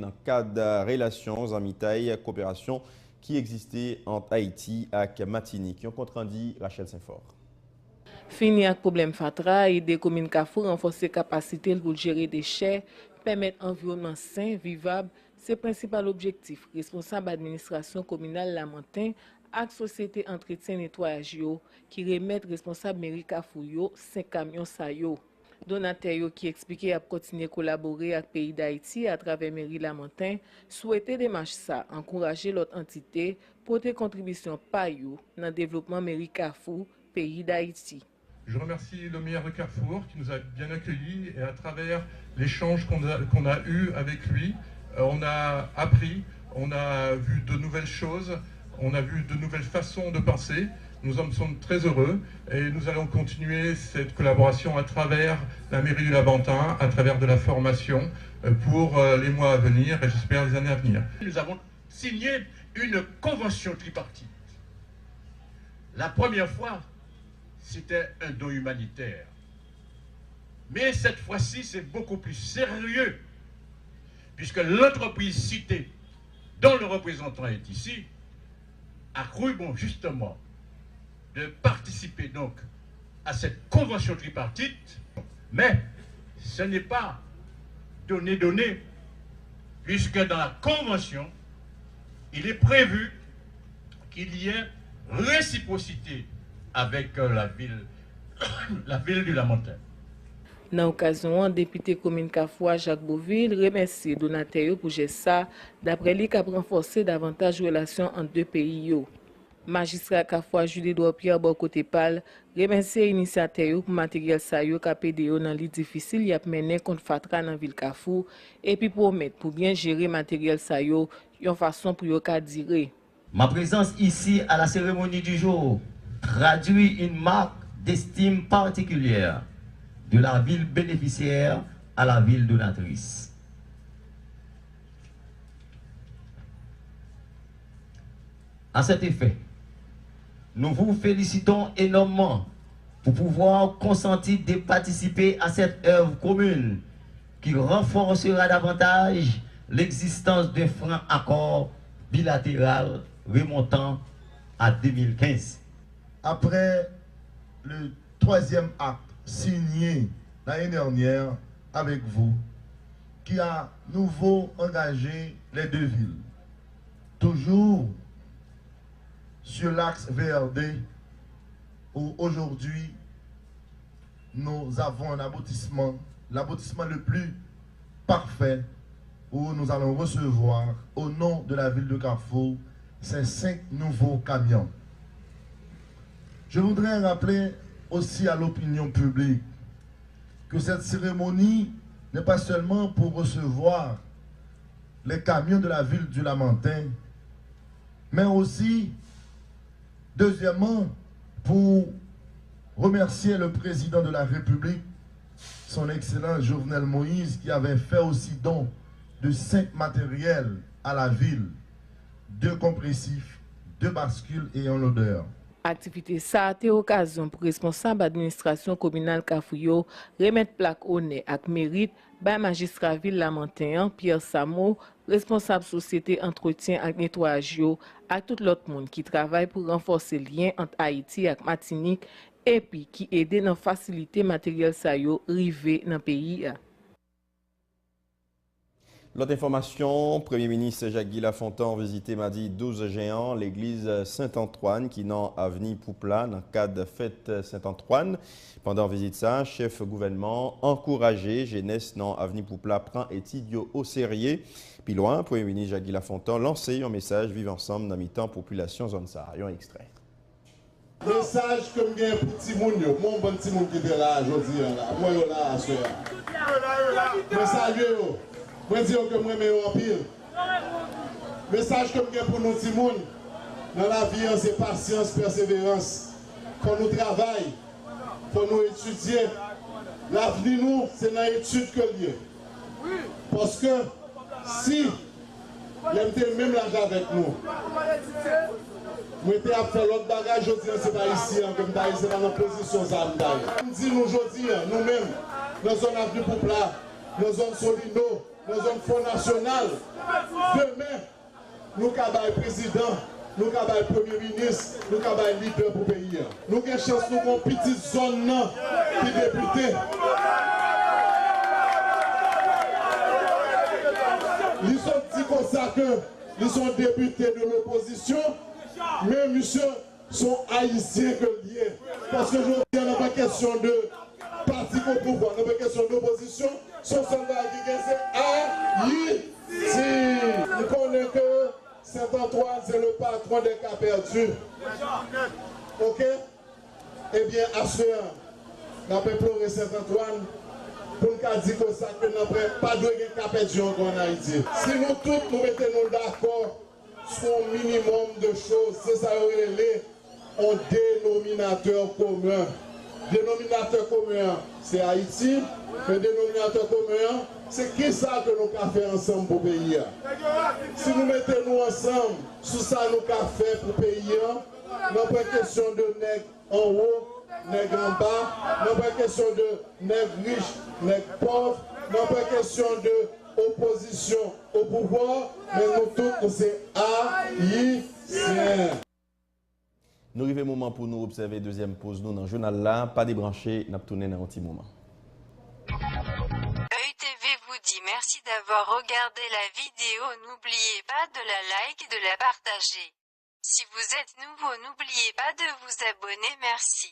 dans le cadre de relations amitié coopération qui existait entre Haïti et Martinique. On compte rendu Rachel Saint-Fort. Fini avec problème Fatra et des communes Carrefour renforcer capacité pour gérer des déchets, permettre un environnement sain, vivable, c'est le principal objectif. Responsable administration communale Lamentin avec société entretien nettoyage qui remettent responsable mairie Carrefour 5 camions sa yo. Donateur qui expliquait à continuer à collaborer avec le pays d'Haïti à travers mairie Lamentin, souhaitait démarcher ça, encourager l'autre entité pour des contributions par yo dans le développement mairie Carrefour, pays d'Haïti. Je remercie le maire de Carrefour qui nous a bien accueillis et à travers l'échange qu'on a eu avec lui, on a appris, on a vu de nouvelles choses, on a vu de nouvelles façons de penser. Nous en sommes très heureux et nous allons continuer cette collaboration à travers la mairie du Lamentin, à travers de la formation pour les mois à venir et j'espère les années à venir. Nous avons signé une convention tripartite. La première fois, c'était un don humanitaire. Mais cette fois-ci, c'est beaucoup plus sérieux, puisque l'entreprise citée, dont le représentant est ici, a cru bon justement de participer donc à cette convention tripartite, mais ce n'est pas donné, puisque dans la convention, il est prévu qu'il y ait réciprocité avec la ville du Lamentin. Dans l'occasion, le député commune Carrefour Jacques Beauville remercie donateur pour ça, d'après lui, qui a renforcé davantage les relations entre deux pays. Magistrat Carrefour Julie-Edouard Pierre Borcotépal remercie l'initiateur pour matériel sayo qui a aidé dans les difficiles y a mené contre Fatra dans la ville Carrefour et puis promettre pour bien gérer matériel sayo une façon pour yo ka dire. Ma présence ici à la cérémonie du jour traduit une marque d'estime particulière de la ville bénéficiaire à la ville donatrice. À cet effet, nous vous félicitons énormément pour pouvoir consentir de participer à cette œuvre commune qui renforcera davantage l'existence d'un franc accord bilatéral remontant à 2015. Après le 3e acte signé l'année dernière avec vous, qui a nouveau engagé les deux villes, toujours sur l'axe VRD, où aujourd'hui nous avons un aboutissement, l'aboutissement le plus parfait, où nous allons recevoir au nom de la ville de Carrefour ces 5 nouveaux camions. Je voudrais rappeler aussi à l'opinion publique que cette cérémonie n'est pas seulement pour recevoir les camions de la ville du Lamentin, mais aussi, deuxièmement, pour remercier le président de la République, son excellent Jovenel Moïse, qui avait fait aussi don de 5 matériels à la ville, 2 compressifs, 2 bascules et un loader. Activité ça a été occasion pour responsable administration communale Carrefour remettre plaque honneur avec mérite par magistrat ville Lamentin Pierre Samo, responsable société entretien et nettoyage à tout l'autre monde qui travaille pour renforcer le lien entre Haïti et Martinique et puis qui aide dans faciliter matériel ça yo rivé dans pays. L'autre information, Premier ministre Jacques-Guy Lafontaine a visité mardi 12 juin l'église Saint-Antoine qui est dans avenue Poupla dans le cadre de fête Saint-Antoine. Pendant la visite, ça, chef gouvernement encouragé jeunesse dans avenue Poupla prend étude au sérieux. Puis loin, Premier ministre Jacques-Guy Lafontaine lancé un message vivre ensemble dans mi-temps population zone ça. Un extrait. Message que je pour petit monde, mon bon petit monde qui était là aujourd'hui, moi là, soir. Message yo. Moi dire que moi meilleur en pile. Message que je pour nous petit monde dans la vie c'est patience, persévérance. Quand nous travaillons, faut nous étudier. L'avenir nous c'est dans l'étude que lié. Parce que si l'aime même l'âge avec nous. Moi, je vais faire l'autre bagage, je dis, c'est pas ici, comme d'ailleurs, c'est dans la position, ça me dit, nous, aujourd'hui, nous-mêmes, dans zone avenue Poupla, dans zone Solino, dans un fonds national. Demain, nous avons le président, nous avons le premier ministre, nous avons le leader pour le pays. Nous avons chance, nous avons une petite zone qui est députée. Ils sont dit comme ça que ils sont députés de l'opposition, mais monsieur sont haïtiens que liés. Parce que je dis, n'a pas question de parti au pouvoir, n'a pas question d'opposition, son soldat qui c'est Haïti. Nous connaissons que Saint-Antoine, c'est le patron des cas perdus. Ok? Eh bien, à ce moment, nous avons pleuré Saint-Antoine. Pour nous dire que ça, que nous pas de cas perdus en Haïti. Si nous tous nous mettons d'accord sur un minimum de choses, c'est ça un dénominateur commun. Dénominateur commun, c'est Haïti. Le dénominateur commun, c'est qui ça que nous avons fait ensemble pour le pays. Si nous mettons nous ensemble, sur ça nous avons fait pour le pays, nous pas question de nègre en haut, nègre en bas, nous pas question de nègre riche, nègre pauvre, nous pas question de opposition au pouvoir, mais nous tous, c'est haïtiens. Nous arrivons au moment pour nous observer deuxième pause. Nous dans le journal là, pas débranché, nous tourné dans un petit moment. EUTV vous dit merci d'avoir regardé la vidéo. N'oubliez pas de la like et de la partager. Si vous êtes nouveau, n'oubliez pas de vous abonner. Merci.